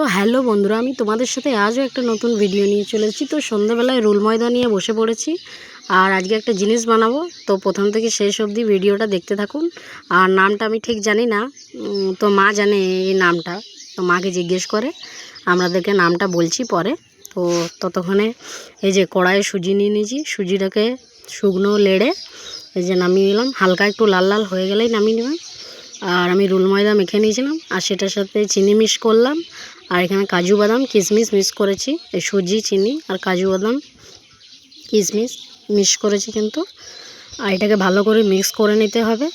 তো হ্যালো বন্ধুরা, আমি তোমাদের সাথে আজও একটা নতুন ভিডিও নিয়ে চলেছি। তো সন্ধ্যাবেলায় রোল ময়দা নিয়ে বসে পড়েছি আর আজকে একটা জিনিস বানাবো। তো প্রথম থেকে শেষ অবধি ভিডিওটা দেখতে থাকুন। আর নামটা আমি ঠিক জানি না, তো মা জানে এই নামটা, তো মাকে জিজ্ঞেস করে আমাদেরকে নামটা বলছি পরে। তো ততক্ষণে এই যে কড়াইয়ে সুজি নিয়ে নিয়েছি, সুজিটাকে শুকনো লেড়ে এই যে নামিয়ে নিলাম। হালকা একটু লাল লাল হয়ে গেলেই নামিয়ে নেবেন। আর আমি রোল ময়দা মেখে নিয়েছিলাম আর সেটার সাথে চিনি মিক্স করলাম। আর এখানে কাজু বাদাম কিশমিশ মিক্স করেছি, এই সুজি চিনি আর কাজু বাদাম কিশমিশ মিক্স করেছি কিন্তু। আর এটাকে ভালো করে মিক্স করে নিতে হবে।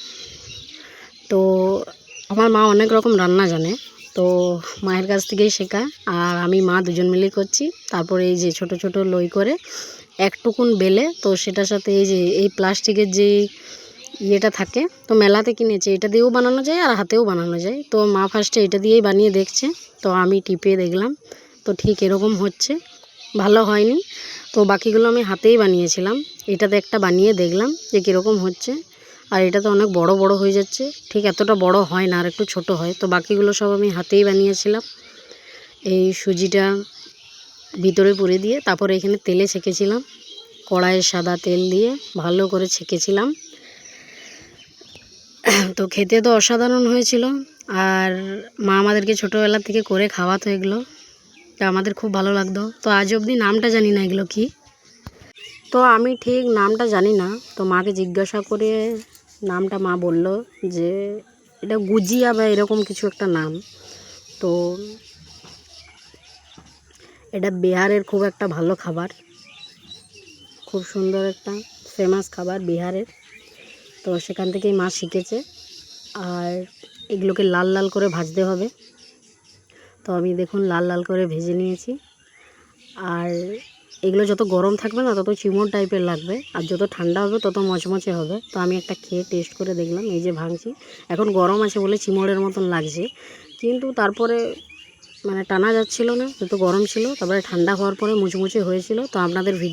তো আমার মা অনেক রকম রান্না জানে, তো মায়ের কাছ থেকেই শেখা। আর আমি মা দুজন মিলেই করছি। তারপরে এই যে ছোট ছোট লই করে একটুকুন বেলে, তো সেটার সাথে এই যে এই প্লাস্টিকের যে ইয়েটা থাকে, তো মেলাতে কিনেছে, এটা দিয়েও বানানো যায় আর হাতেও বানানো যায়। তো মা ফার্স্টে এটা দিয়েই বানিয়ে দেখছে, তো আমি টিপে দেখলাম, তো ঠিক এরকম হচ্ছে, ভালো হয়নি। তো বাকিগুলো আমি হাতেই বানিয়েছিলাম, এটাতে একটা বানিয়ে দেখলাম যে কীরকম হচ্ছে। আর এটা তো অনেক বড় বড় হয়ে যাচ্ছে, ঠিক এতটা বড় হয় না, আর একটু ছোট হয়। তো বাকিগুলো সব আমি হাতেই বানিয়েছিলাম। এই সুজিটা ভিতরে পুরে দিয়ে তারপরে এখানে তেলে ছেঁকেছিলাম, কড়াইয়ে সাদা তেল দিয়ে ভালো করে ছেঁকেছিলাম। তো খেতে তো অসাধারণ হয়েছিল। আর মা আমাদেরকে ছোটোবেলা থেকে করে খাওয়াতো এগুলো, তো আমাদের খুব ভালো লাগতো। তো আজ অবধি নামটা জানি না এগুলো কি, তো আমি ঠিক নামটা জানি না। তো মাকে জিজ্ঞাসা করে নামটা মা বলল যে এটা গুজিয়া বা এরকম কিছু একটা নাম। তো এটা বিহারের খুব একটা ভালো খাবার, খুব সুন্দর একটা ফেমাস খাবার বিহারের। তো সেখান থেকেই মা শিখেছে। আর এগুলোকে লাল লাল করে ভাজতে হবে। তো আমি দেখুন লাল লাল করে ভেজে নিয়েছি। আর এগুলো যত গরম থাকবে না তত চিমড় টাইপের লাগবে, আর যত ঠান্ডা হবে তত মচমচে হবে। তো আমি একটা খেয়ে টেস্ট করে দেখলাম, এই যে ভাঙছি, এখন গরম আছে বলে চিমড়ের মতন লাগছে, কিন্তু তারপরে মানে টানা যাচ্ছিল না, যত গরম ছিল। তারপরে ঠান্ডা হওয়ার পরে মুচমুচে হয়েছিল। তো আপনাদের ভিডিও